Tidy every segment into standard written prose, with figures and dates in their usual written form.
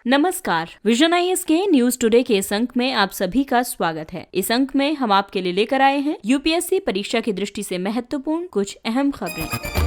नमस्कार, vision IAS के news today के इस अंक में आप सभी का स्वागत है। इस अंक में हम आपके लिए लेकर आए हैं यूपीएससी परीक्षा की दृष्टि से महत्वपूर्ण कुछ अहम खबरें।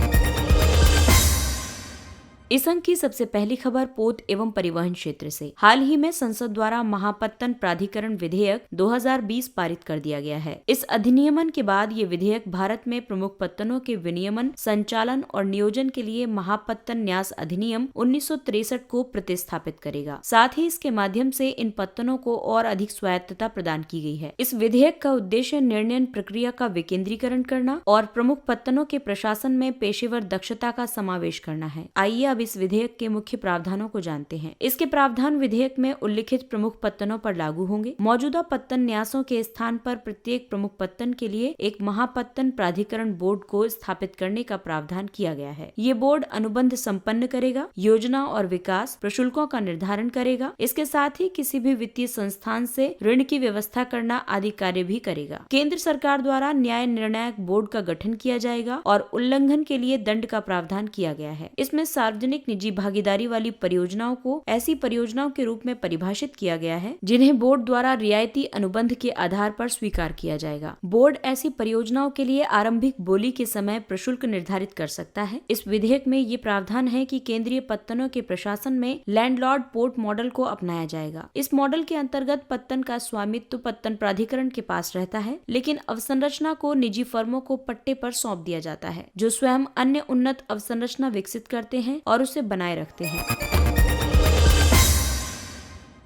इस अंक की सबसे पहली खबर पोत एवं परिवहन क्षेत्र से। हाल ही में संसद द्वारा महापत्तन प्राधिकरण विधेयक 2020 पारित कर दिया गया है। इस अधिनियमन के बाद ये विधेयक भारत में प्रमुख पत्तनों के विनियमन, संचालन और नियोजन के लिए महापत्तन न्यास अधिनियम 1963 को प्रतिस्थापित करेगा। साथ ही इसके माध्यम से इन पत्तनों को और अधिक स्वायत्तता प्रदान की गई है। इस विधेयक का उद्देश्य निर्णय प्रक्रिया का विकेंद्रीकरण करना और प्रमुख पत्तनों के प्रशासन में पेशेवर दक्षता का समावेश करना है। आइए इस विधेयक के मुख्य प्रावधानों को जानते हैं। इसके प्रावधान विधेयक में उल्लिखित प्रमुख पत्तनों पर लागू होंगे। मौजूदा पत्तन न्यासों के स्थान पर प्रत्येक प्रमुख पत्तन के लिए एक महापत्तन प्राधिकरण बोर्ड को स्थापित करने का प्रावधान किया गया है। ये बोर्ड अनुबंध संपन्न करेगा, योजना और विकास प्रशुल्कों का निर्धारण करेगा। इसके साथ ही किसी भी वित्तीय संस्थान से ऋण की व्यवस्था करना आदि कार्य भी करेगा। केंद्र सरकार द्वारा न्याय निर्णायक बोर्ड का गठन किया जाएगा और उल्लंघन के लिए दंड का प्रावधान किया गया है। इसमें सार्वजनिक निजी भागीदारी वाली परियोजनाओं को ऐसी परियोजनाओं के रूप में परिभाषित किया गया है जिन्हें बोर्ड द्वारा रियायती अनुबंध के आधार पर स्वीकार किया जाएगा। बोर्ड ऐसी परियोजनाओं के लिए आरंभिक बोली के समय प्रशुल्क निर्धारित कर सकता है। इस विधेयक में ये प्रावधान है कि केंद्रीय पत्तनों के प्रशासन में लैंडलॉर्ड पोर्ट मॉडल को अपनाया जाएगा। इस मॉडल के अंतर्गत पत्तन का स्वामित्व पत्तन प्राधिकरण के पास रहता है, लेकिन अवसंरचना को निजी फर्मों को पट्टे पर सौंप दिया जाता है, जो स्वयं अन्य उन्नत अवसंरचना विकसित करते हैं और उसे बनाए रखते हैं।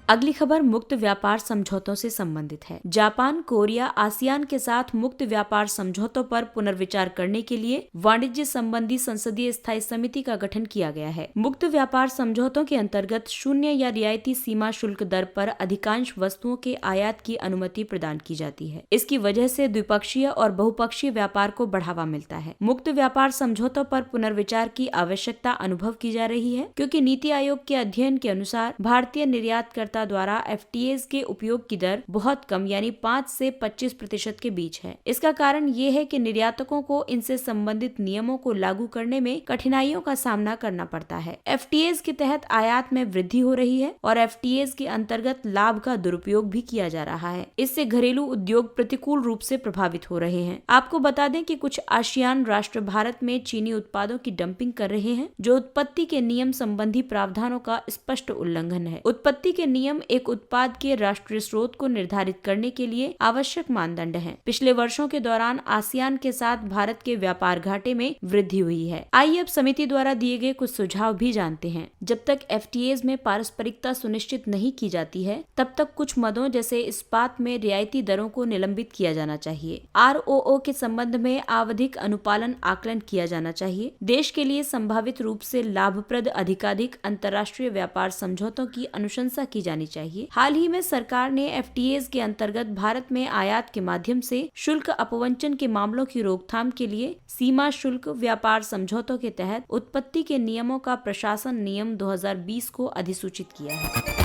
अगली खबर मुक्त व्यापार समझौतों से संबंधित है। जापान, कोरिया, आसियान के साथ मुक्त व्यापार समझौतों पर पुनर्विचार करने के लिए वाणिज्य संबंधी संसदीय स्थायी समिति का गठन किया गया है। मुक्त व्यापार समझौतों के अंतर्गत शून्य या रियायती सीमा शुल्क दर पर अधिकांश वस्तुओं के आयात की अनुमति प्रदान की जाती है। इसकी वजह से द्विपक्षीय और बहुपक्षीय व्यापार को बढ़ावा मिलता है। मुक्त व्यापार समझौतों पर पुनर्विचार की आवश्यकता अनुभव की जा रही है, क्योंकि नीति आयोग के अध्ययन के अनुसार भारतीय निर्यातकर्ता द्वारा एफटीएज के उपयोग की दर बहुत कम यानी 5 से 25% के बीच है। इसका कारण ये है कि निर्यातकों को इनसे संबंधित नियमों को लागू करने में कठिनाइयों का सामना करना पड़ता है। एफटीएज के तहत आयात में वृद्धि हो रही है और एफटीएज के अंतर्गत लाभ का दुरुपयोग भी किया जा रहा है। इससे घरेलू उद्योग प्रतिकूल रूप से प्रभावित हो रहे हैं। आपको बता दें कि कुछ आसियान राष्ट्र भारत में चीनी उत्पादों की डंपिंग कर रहे हैं, जो उत्पत्ति के नियम संबंधी प्रावधानों का स्पष्ट उल्लंघन है। उत्पत्ति के नियम एक उत्पाद के राष्ट्रीय स्रोत को निर्धारित करने के लिए आवश्यक मानदंड हैं। पिछले वर्षों के दौरान आसियान के साथ भारत के व्यापार घाटे में वृद्धि हुई है। आइए अब समिति द्वारा दिए गए कुछ सुझाव भी जानते हैं। जब तक एफटीएज में पारस्परिकता सुनिश्चित नहीं की जाती है, तब तक कुछ मदों जैसे इस्पात में रियायती दरों को निलंबित किया जाना चाहिए। आरओओ के संबंध में आवधिक अनुपालन आकलन किया जाना चाहिए। देश के लिए संभावित रूप से लाभप्रद अधिकाधिक अंतर्राष्ट्रीय व्यापार समझौतों की अनुशंसा की जानी चाहिए। हाल ही में सरकार ने एफटीएज के अंतर्गत भारत में आयात के माध्यम से शुल्क अपवंचन के मामलों की रोकथाम के लिए सीमा शुल्क व्यापार समझौतों के तहत उत्पत्ति के नियमों का प्रशासन नियम 2020 को अधिसूचित किया है।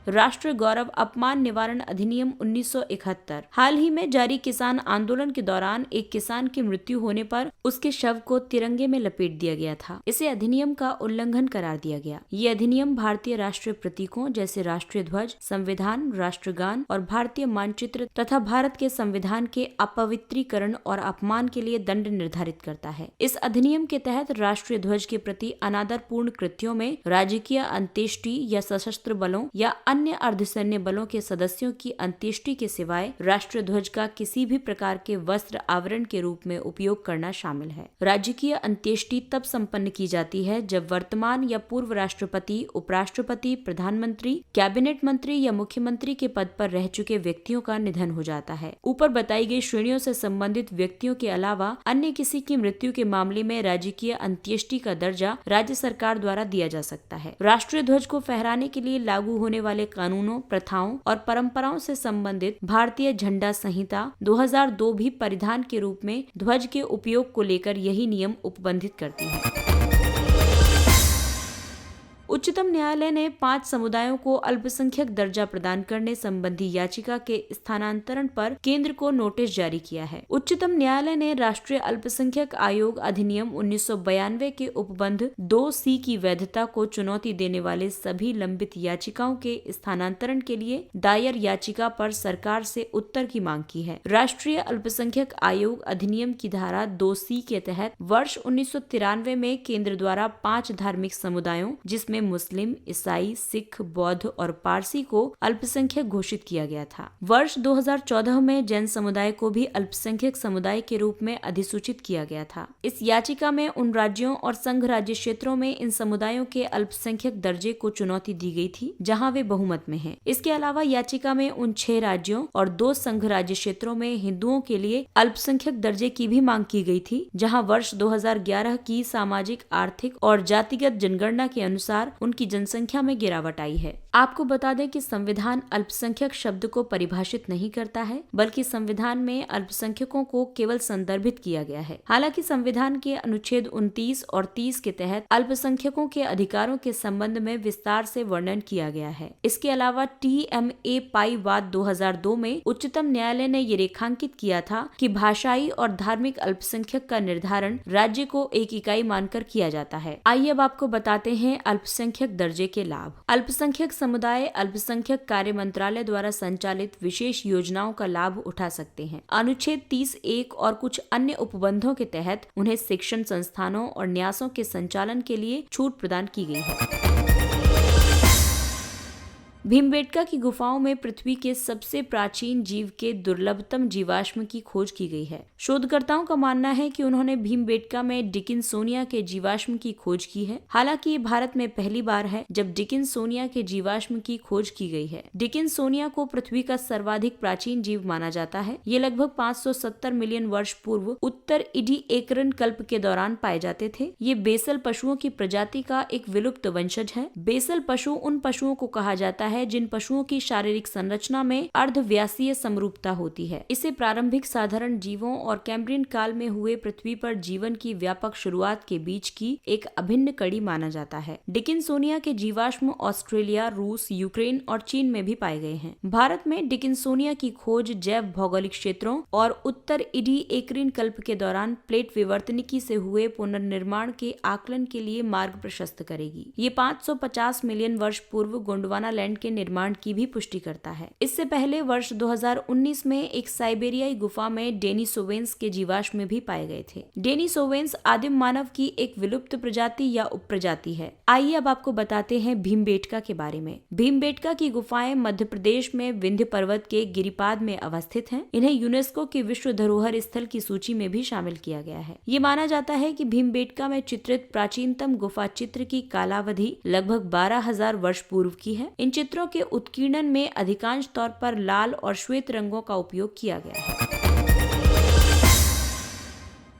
राष्ट्रीय गौरव अपमान निवारण अधिनियम 1971। हाल ही में जारी किसान आंदोलन के दौरान एक किसान की मृत्यु होने पर उसके शव को तिरंगे में लपेट दिया गया था। इसे अधिनियम का उल्लंघन करार दिया गया। ये अधिनियम भारतीय राष्ट्रीय प्रतीकों जैसे राष्ट्रीय ध्वज, संविधान, राष्ट्रगान और भारतीय मानचित्र तथा भारत के संविधान के अपवित्रीकरण और अपमान के लिए दंड निर्धारित करता है। इस अधिनियम के तहत राष्ट्रीय ध्वज के प्रति अनादरपूर्ण कृत्यों में राजकीय अंत्येष्टि या सशस्त्र बलों या अन्य अर्धसैन्य बलों के सदस्यों की अंत्येष्टि के सिवाय राष्ट्रीय ध्वज का किसी भी प्रकार के वस्त्र आवरण के रूप में उपयोग करना शामिल है। राजकीय अंत्येष्टि तब संपन्न की जाती है जब वर्तमान या पूर्व राष्ट्रपति, उपराष्ट्रपति, प्रधानमंत्री, कैबिनेट मंत्री या मुख्यमंत्री के पद पर रह चुके व्यक्तियों का निधन हो जाता है। ऊपर बताई गई श्रेणियों से संबंधित व्यक्तियों के अलावा अन्य किसी की मृत्यु के मामले में राजकीय अंत्येष्टि का दर्जा राज्य सरकार द्वारा दिया जा सकता है। राष्ट्रीय ध्वज को फहराने के लिए लागू होने वाले कानूनों, प्रथाओं और परंपराओं से संबंधित भारतीय झंडा संहिता 2002 भी परिधान के रूप में ध्वज के उपयोग को लेकर यही नियम उपबंधित करती है। उच्चतम न्यायालय ने 5 समुदायों को अल्पसंख्यक दर्जा प्रदान करने संबंधी याचिका के स्थानांतरण पर केंद्र को नोटिस जारी किया है। उच्चतम न्यायालय ने राष्ट्रीय अल्पसंख्यक आयोग अधिनियम 1992 के उपबंध 2C की वैधता को चुनौती देने वाले सभी लंबित याचिकाओं के स्थानांतरण के लिए दायर याचिका पर सरकार से उत्तर की मांग की है। राष्ट्रीय अल्पसंख्यक आयोग अधिनियम की धारा 2C के तहत वर्ष 1993 में केंद्र द्वारा 5 धार्मिक समुदायों जिसमें मुस्लिम, ईसाई, सिख, बौद्ध और पारसी को अल्पसंख्यक घोषित किया गया था। वर्ष 2014 में जैन समुदाय को भी अल्पसंख्यक समुदाय के रूप में अधिसूचित किया गया था। इस याचिका में उन राज्यों और संघ राज्य क्षेत्रों में इन समुदायों के अल्पसंख्यक दर्जे को चुनौती दी गई थी जहां वे बहुमत में हैं। इसके अलावा याचिका में उन 6 राज्यों और 2 संघ राज्य क्षेत्रों में हिंदुओं के लिए अल्पसंख्यक दर्जे की भी मांग की गई थी, जहां वर्ष 2011 की सामाजिक, आर्थिक और जातिगत जनगणना के अनुसार उनकी जनसंख्या में गिरावट आई है। आपको बता दें कि संविधान अल्पसंख्यक शब्द को परिभाषित नहीं करता है, बल्कि संविधान में अल्पसंख्यकों को केवल संदर्भित किया गया है। हालांकि संविधान के अनुच्छेद 29 और 30 के तहत अल्पसंख्यकों के अधिकारों के संबंध में विस्तार से वर्णन किया गया है। इसके अलावा TMA पाई वाद 2002 में उच्चतम न्यायालय ने ये रेखांकित किया था कि भाषाई और धार्मिक अल्पसंख्यक का निर्धारण राज्य को एक इकाई मानकर किया जाता है। आइए अब आपको बताते हैं अल्पसंख्यक दर्जे के लाभ। अल्पसंख्यक समुदाय अल्पसंख्यक कार्य मंत्रालय द्वारा संचालित विशेष योजनाओं का लाभ उठा सकते हैं। अनुच्छेद 30(1) और कुछ अन्य उपबंधों के तहत उन्हें शिक्षण संस्थानों और न्यासों के संचालन के लिए छूट प्रदान की गई है। भीमबेटका की गुफाओं में पृथ्वी के सबसे प्राचीन जीव के दुर्लभतम जीवाश्म की खोज की गई है। शोधकर्ताओं का मानना है कि उन्होंने भीमबेटका में डिकिंसोनिया के जीवाश्म की खोज की है। हालांकि ये भारत में पहली बार है जब डिकिंसोनिया के जीवाश्म की खोज की गई है। डिकिंसोनिया को पृथ्वी का सर्वाधिक प्राचीन जीव माना जाता है। ये लगभग 570 मिलियन वर्ष पूर्व उत्तर इडिएकरन कल्प के दौरान पाए जाते थे। ये बेसल पशुओं की प्रजाति का एक विलुप्त वंशज है। बेसल पशु उन पशुओं को कहा जाता है जिन पशुओं की शारीरिक संरचना में अर्धव्यासीय समरूपता होती है। इसे प्रारंभिक साधारण जीवों और कैम्ब्रियन काल में हुए पृथ्वी पर जीवन की व्यापक शुरुआत के बीच की एक अभिन्न कड़ी माना जाता है। डिकिंसोनिया के जीवाश्म ऑस्ट्रेलिया, रूस, यूक्रेन और चीन में भी पाए गए हैं। भारत में डिकिंसोनिया की खोज जैव भौगोलिक क्षेत्रों और उत्तर इडिएकरन कल्प के दौरान प्लेट विवर्तनिकी से हुए पुनर्निर्माण के आकलन के लिए मार्ग प्रशस्त करेगी। ये 550 मिलियन वर्ष पूर्व गोंडवाना लैंड के निर्माण की भी पुष्टि करता है। इससे पहले वर्ष 2019 में एक साइबेरियाई गुफा में डेनिसोवेंस के जीवाश्म भी पाए गए थे। डेनिसोवेंस आदिम मानव की एक विलुप्त प्रजाति या उपप्रजाति है। आइए अब आपको बताते हैं भीमबेटका के बारे में। भीमबेटका की गुफाएं मध्य प्रदेश में विंध्य पर्वत के गिरिपाद में अवस्थित हैं। इन्हें यूनेस्को की विश्व धरोहर स्थल की सूची में भी शामिल किया गया है। ये माना जाता है कि भीमबेटका में चित्रित प्राचीनतम गुफा चित्र की कालावधि लगभग 12,000 वर्ष पूर्व की है। इन चित्रों के उत्कीर्णन में अधिकांश तौर पर लाल और श्वेत रंगों का उपयोग किया गया है।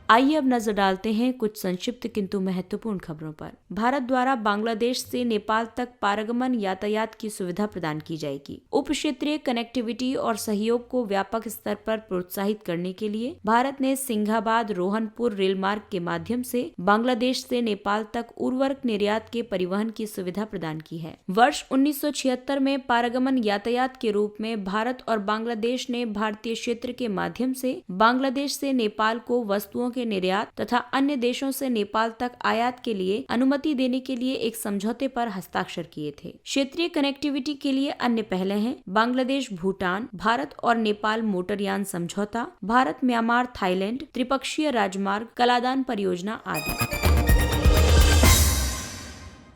आइए अब नजर डालते हैं कुछ संक्षिप्त किंतु महत्वपूर्ण खबरों पर। भारत द्वारा बांग्लादेश से नेपाल तक पारगमन यातायात की सुविधा प्रदान की जाएगी। उप क्षेत्रीय कनेक्टिविटी और सहयोग को व्यापक स्तर पर प्रोत्साहित करने के लिए भारत ने सिंघाबाद रोहनपुर रेल मार्ग के माध्यम से बांग्लादेश से नेपाल तक उर्वरक निर्यात के परिवहन की सुविधा प्रदान की है। वर्ष 1976 में पारगमन यातायात के रूप में भारत और बांग्लादेश ने भारतीय क्षेत्र के माध्यम से बांग्लादेश से नेपाल को वस्तुओं के निर्यात तथा अन्य देशों से नेपाल तक आयात के लिए अनुमति देने के लिए एक समझौते पर हस्ताक्षर किए थे। क्षेत्रीय कनेक्टिविटी के लिए अन्य पहले हैं बांग्लादेश भूटान, भारत और नेपाल मोटरयान समझौता, भारत म्यांमार थाईलैंड त्रिपक्षीय राजमार्ग, कलादान परियोजना आदि।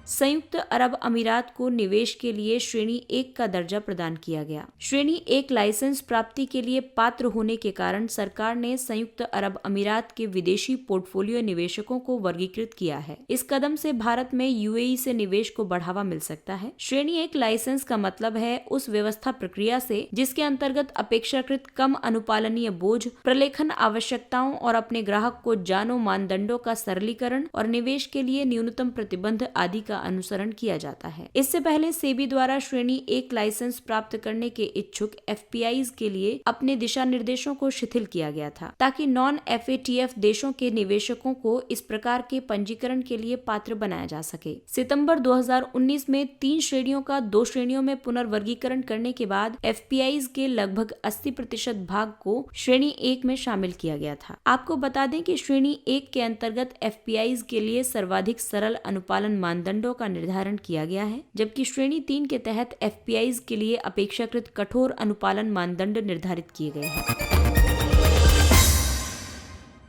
संयुक्त अरब अमीरात को निवेश के लिए श्रेणी 1 का दर्जा प्रदान किया गया। श्रेणी 1 लाइसेंस प्राप्ति के लिए पात्र होने के कारण सरकार ने संयुक्त अरब अमीरात के विदेशी पोर्टफोलियो निवेशकों को वर्गीकृत किया है। इस कदम से भारत में UAE से निवेश को बढ़ावा मिल सकता है। श्रेणी 1 लाइसेंस का मतलब है उस व्यवस्था प्रक्रिया से जिसके अंतर्गत अपेक्षाकृत कम अनुपालनीय बोझ, प्रलेखन आवश्यकताओं और अपने ग्राहक को जानो मानदंडों का सरलीकरण और निवेश के लिए न्यूनतम प्रतिबंध आदि का अनुसरण किया जाता है। इससे पहले सेबी द्वारा श्रेणी 1 लाइसेंस प्राप्त करने के इच्छुक FPIs के लिए अपने दिशा निर्देशों को शिथिल किया गया था, ताकि नॉन FATF देशों के निवेशकों को इस प्रकार के पंजीकरण के लिए पात्र बनाया जा सके। सितंबर 2019 में 3 श्रेणियों का 2 श्रेणियों में पुनर्वर्गीकरण करने के बाद FPIs के लगभग 80% भाग को श्रेणी 1 में शामिल किया गया था। आपको बता दें कि श्रेणी 1 के अंतर्गत FPIs के लिए सर्वाधिक सरल अनुपालन मानदंडों का निर्धारण किया गया है, जबकि श्रेणी 3 के तहत FPIs के लिए अपेक्षाकृत कठोर अनुपालन मानदंड निर्धारित किए गए हैं।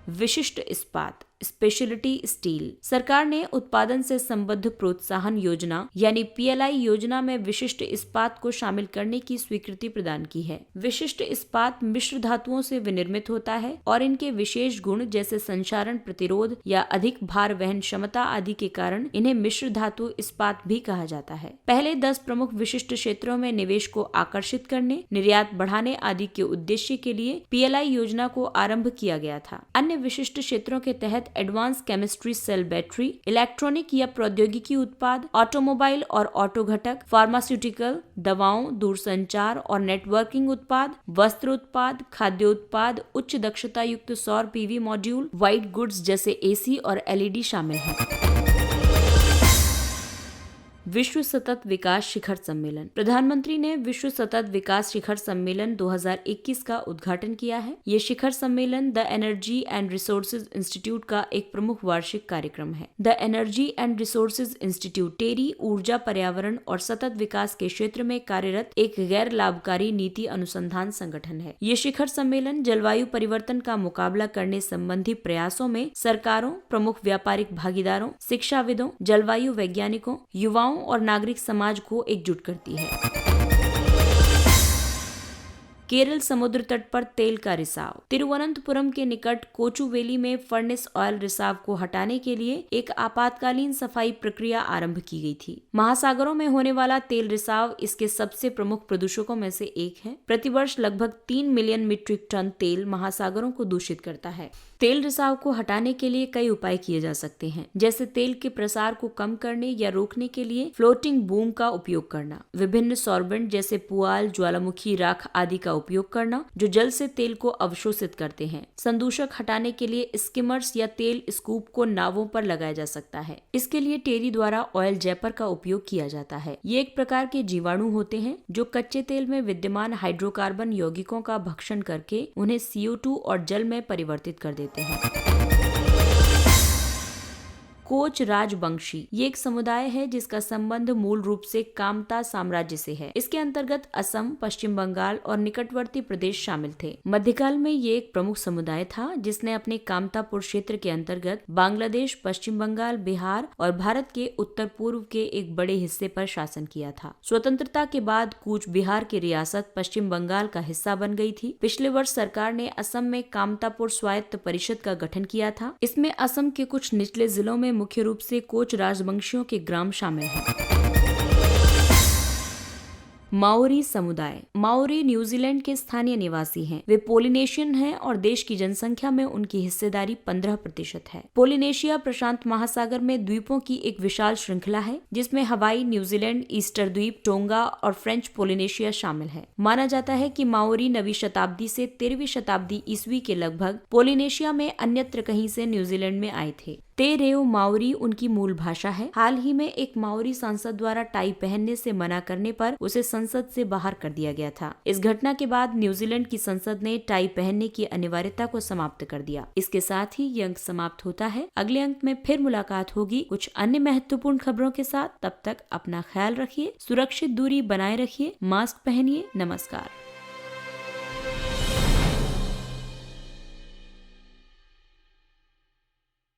विशिष्ट इस्पात स्पेशलिटी स्टील। सरकार ने उत्पादन से संबद्ध प्रोत्साहन योजना यानी PLI योजना में विशिष्ट इस्पात को शामिल करने की स्वीकृति प्रदान की है। विशिष्ट इस्पात मिश्र धातुओं से विनिर्मित होता है और इनके विशेष गुण जैसे संक्षारण प्रतिरोध या अधिक भार वहन क्षमता आदि के कारण इन्हें मिश्र धातु इस्पात भी कहा जाता है। पहले 10 प्रमुख विशिष्ट क्षेत्रों में निवेश को आकर्षित करने, निर्यात बढ़ाने आदि के उद्देश्य के लिए PLI योजना को आरंभ किया गया था। अन्य विशिष्ट क्षेत्रों के तहत advance chemistry cell battery, electronic या प्रौद्योगिकी उत्पाद, ऑटोमोबाइल और ऑटो घटक, फार्मास्यूटिकल, दवाओं, दूरसंचार और नेटवर्किंग उत्पाद, वस्त्र उत्पाद, खाद्य उत्पाद, उच्च दक्षता युक्त सौर PV मॉड्यूल, व्हाइट गुड्स जैसे AC और LED शामिल हैं। विश्व सतत विकास शिखर सम्मेलन। प्रधानमंत्री ने विश्व सतत विकास शिखर सम्मेलन 2021 का उद्घाटन किया है। ये शिखर सम्मेलन the energy and resources institute का एक प्रमुख वार्षिक कार्यक्रम है। The energy and resources institute TERI ऊर्जा, पर्यावरण और सतत विकास के क्षेत्र में कार्यरत एक गैर लाभकारी नीति अनुसंधान संगठन है। ये शिखर सम्मेलन जलवायु परिवर्तन का मुकाबला करने संबंधी प्रयासों में सरकारों, प्रमुख व्यापारिक भागीदारों, शिक्षाविदों, जलवायु वैज्ञानिकों, युवाओं और नागरिक समाज को एकजुट करती है। केरल समुद्र तट पर तेल का रिसाव। तिरुवनंतपुरम के निकट कोचुवेली में फर्नेस ऑयल रिसाव को हटाने के लिए एक आपातकालीन सफाई प्रक्रिया आरंभ की गई थी। महासागरों में होने वाला तेल रिसाव इसके सबसे प्रमुख प्रदूषकों में से एक है। प्रतिवर्ष लगभग 3 मिलियन मीट्रिक टन तेल महासागरों को दूषित करता है। तेल रिसाव को हटाने के लिए कई उपाय किए जा सकते हैं, जैसे तेल के प्रसार को कम करने या रोकने के लिए फ्लोटिंग बूम का उपयोग करना, विभिन्न सॉर्बेंट जैसे पुआल, ज्वालामुखी राख आदि का उपयोग करना जो जल से तेल को अवशोषित करते हैं। संदूषक हटाने के लिए स्किमर्स या तेल स्कूप को नावों पर लगाया जा सकता है। इसके लिए टेरी द्वारा ऑयल जैपर का उपयोग किया जाता है। ये एक प्रकार के जीवाणु होते हैं जो कच्चे तेल में विद्यमान हाइड्रोकार्बन यौगिकों का भक्षण करके उन्हें CO2 और जल में परिवर्तित कर देते हैं। कोच राजवंशी ये एक समुदाय है जिसका संबंध मूल रूप से कामता साम्राज्य से है। इसके अंतर्गत असम, पश्चिम बंगाल और निकटवर्ती प्रदेश शामिल थे। मध्यकाल में ये एक प्रमुख समुदाय था जिसने अपने कामतापुर क्षेत्र के अंतर्गत बांग्लादेश, पश्चिम बंगाल, बिहार और भारत के उत्तर पूर्व के एक बड़े हिस्से पर शासन किया था। स्वतंत्रता के बाद कूच बिहार की रियासत पश्चिम बंगाल का हिस्सा बन गई थी। पिछले वर्ष सरकार ने असम में कामतापुर स्वायत्त परिषद का गठन किया था। इसमें असम के कुछ निचले जिलों में मुख्य रूप से कोच राजवंशियों के ग्राम शामिल हैं। माओरी समुदाय। माओरी न्यूजीलैंड के स्थानीय निवासी हैं। वे पोलिनेशियन हैं और देश की जनसंख्या में उनकी हिस्सेदारी 15% है। पोलिनेशिया प्रशांत महासागर में द्वीपों की एक विशाल श्रृंखला है जिसमें हवाई, न्यूजीलैंड, ईस्टर द्वीप, टोंगा और फ्रेंच पोलिनेशिया शामिल है। माना जाता है कि माओरी 9वीं शताब्दी से 13वीं शताब्दी ईस्वी के लगभग पोलिनेशिया में अन्यत्र कहीं से न्यूजीलैंड में आए थे। ते रेओ माओरी उनकी मूल भाषा है। हाल ही में एक माओरी सांसद द्वारा टाई पहनने से मना करने पर उसे संसद से बाहर कर दिया गया था। इस घटना के बाद न्यूजीलैंड की संसद ने टाई पहनने की अनिवार्यता को समाप्त कर दिया। इसके साथ ही ये अंक समाप्त होता है। अगले अंक में फिर मुलाकात होगी कुछ अन्य महत्वपूर्ण खबरों के साथ। तब तक अपना ख्याल रखिए, सुरक्षित दूरी बनाए रखिए, मास्क पहनिए। नमस्कार।